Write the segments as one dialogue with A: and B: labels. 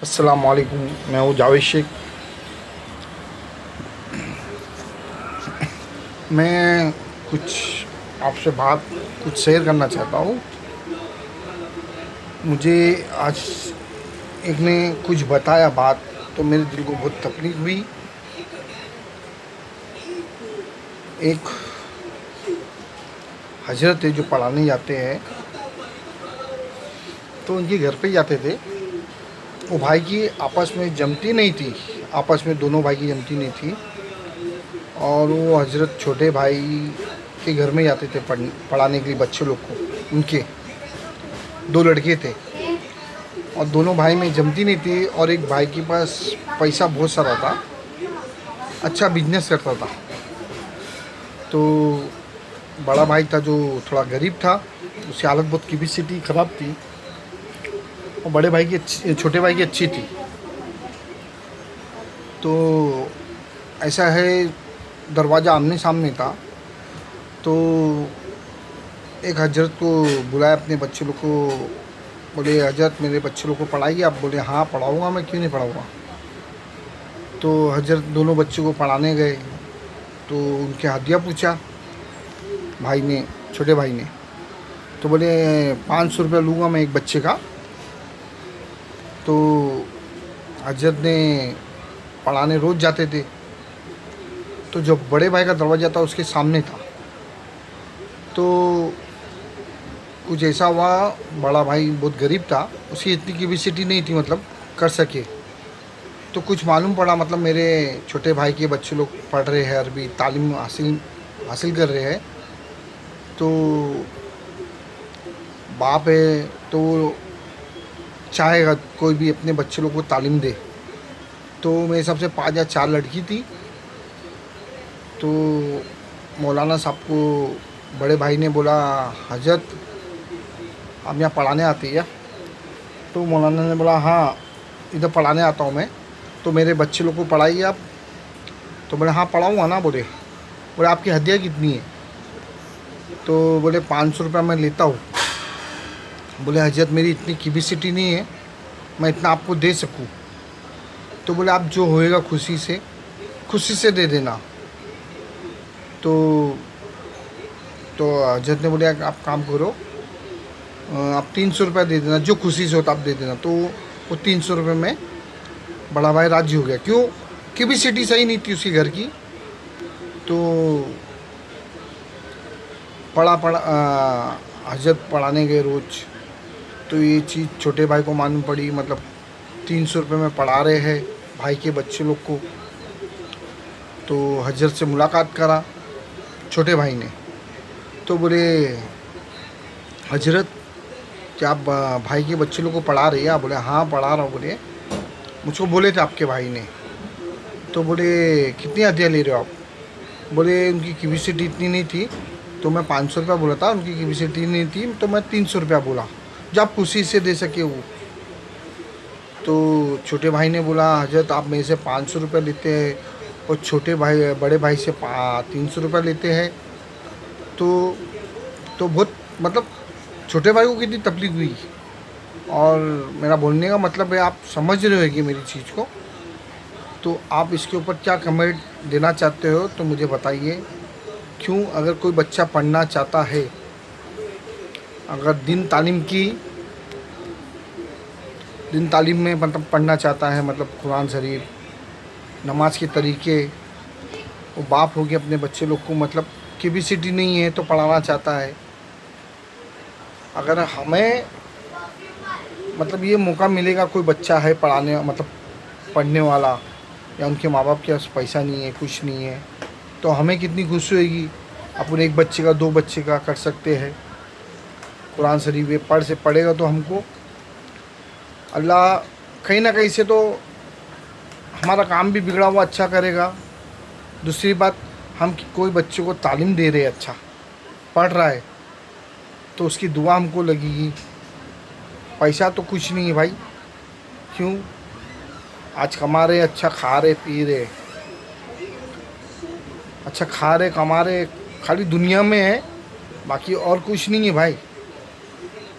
A: अस्सलाम वालेकुम। मैं हूँ जावेद शेख। मैं कुछ आपसे बात कुछ शेयर करना चाहता हूँ। मुझे आज एक ने कुछ बताया बात, तो मेरे दिल को बहुत तकलीफ़ हुई। एक हजरत है जो पढ़ाने जाते हैं, तो उनके घर पे जाते थे। वो भाई की आपस में जमती नहीं थी, आपस में दोनों भाई की जमती नहीं थी। और वो हजरत छोटे भाई के घर में जाते थे पढ़ाने के लिए बच्चे लोग को। उनके दो लड़के थे और दोनों भाई में जमती नहीं थी। और एक भाई के पास पैसा बहुत सारा था, अच्छा बिजनेस करता था। तो बड़ा भाई था जो थोड़ा गरीब था, उसकी हालत बहुत कैपेसिटी ख़राब थी। और बड़े भाई की अच्छी, छोटे भाई की अच्छी थी। तो ऐसा है, दरवाज़ा आमने सामने था। तो एक हजरत को बुलाया अपने बच्चे लोग को। बोले, हजरत मेरे बच्चे लोग को पढ़ाइए आप? बोले, हाँ पढ़ाऊँगा, मैं क्यों नहीं पढ़ाऊँगा। तो हजरत दोनों बच्चों को पढ़ाने गए। तो उनके हदिया पूछा भाई ने, छोटे भाई ने। तो बोले 500 रुपया लूँगा मैं एक बच्चे का। तो हजरत ने पढ़ाने रोज़ जाते थे। तो जो बड़े भाई का दरवाज़ा था उसके सामने था। तो कुछ ऐसा हुआ, बड़ा भाई बहुत गरीब था, उसकी इतनी कैपेसिटी नहीं थी मतलब कर सके। तो कुछ मालूम पड़ा, मतलब मेरे छोटे भाई के बच्चे लोग पढ़ रहे हैं, अरबी तालीम हासिल हासिल कर रहे हैं। तो बाप है तो वो चाहेगा कोई भी अपने बच्चे लोग को तालीम दे। तो मेरे हिसाब से 5 या 4 लड़की थी। तो मौलाना साहब को बड़े भाई ने बोला, हजरत आप यहाँ पढ़ाने आती है? तो मौलाना ने बोला, हाँ इधर पढ़ाने आता हूँ मैं, तो मेरे बच्चे लोग को पढ़ाइए आप। तो बोले, हाँ पढ़ाऊँगा ना। बोले आपकी हदिया कितनी है? तो बोले 500 रुपया मैं लेता हूँ। बोले, हजरत मेरी इतनी कैपेसिटी नहीं है मैं इतना आपको दे सकूँ। तो बोले, आप जो होएगा खुशी से दे देना। तो हजरत ने बोले, आप काम करो, आप 300 रुपया दे देना, जो खुशी से होता आप दे देना। तो वो 300 रुपये में बड़ा भाई राजी हो गया। क्यों? कैपेसिटी सही नहीं थी उसके घर की। तो हजरत पढ़ाने गए रोज़। तो ये चीज़ छोटे भाई को मालूम पड़ी, मतलब 300 रुपये में पढ़ा रहे हैं भाई के बच्चे लोग को। तो हजरत से मुलाकात करा छोटे भाई ने। तो बोले, हजरत क्या आप भाई के बच्चे लोग को पढ़ा रही है? बोले, हाँ पढ़ा रहा हूँ। बोले, मुझको बोले थे आपके भाई ने। तो बोले, कितनी हदिया ले रहे हो आप? बोले, उनकी कैपेसिटी इतनी नहीं थी तो मैं 500 रुपया बोला था, उनकी कैपेसिटी नहीं थी तो मैं 300 रुपया बोला, जो आप खुशी से दे सके वो। तो छोटे भाई ने बोला, हजरत आप मेरे से 500 रुपया लेते हैं और बड़े भाई से 300 रुपया लेते हैं। तो बहुत मतलब छोटे भाई को कितनी तकलीफ़ हुई। और मेरा बोलने का मतलब है, आप समझ रहे हो कि मेरी चीज़ को। तो आप इसके ऊपर क्या कमेंट देना चाहते हो तो मुझे बताइए। क्यों? अगर कोई बच्चा पढ़ना चाहता है, अगर दिन तालीम में मतलब पढ़ना चाहता है, मतलब कुरान शरीफ, नमाज के तरीके, वो बाप हो के अपने बच्चे लोग को मतलब कैपेसिटी नहीं है तो पढ़ाना चाहता है। अगर हमें मतलब ये मौका मिलेगा, कोई बच्चा है पढ़ाने मतलब पढ़ने वाला, या उनके माँ बाप के पास पैसा नहीं है, कुछ नहीं है, तो हमें कितनी खुशी होगी। अपन एक बच्चे का 2 बच्चे का कर सकते हैं। कुरान शरीफ ये पढ़ेगा तो हमको अल्लाह कहीं ना कहीं से तो हमारा काम भी बिगड़ा हुआ अच्छा करेगा। दूसरी बात, हम कोई बच्चे को तालीम दे रहे हैं, अच्छा पढ़ रहा है, तो उसकी दुआ हमको लगेगी। पैसा तो कुछ नहीं है भाई। क्यों? आज कमा रहे, अच्छा खा रहे पी रहे, अच्छा खा रहे कमा रहे, खाली दुनिया में है, बाकी और कुछ नहीं है भाई।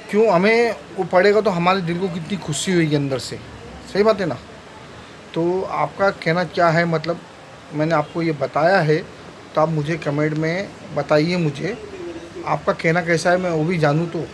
A: क्यों? हमें वो पढ़ेगा तो हमारे दिल को कितनी खुशी होगी अंदर से, सही बात है ना। तो आपका कहना क्या है, मतलब मैंने आपको ये बताया है, तो आप मुझे कमेंट में बताइए मुझे आपका कहना कैसा है, मैं वो भी जानूँ तो।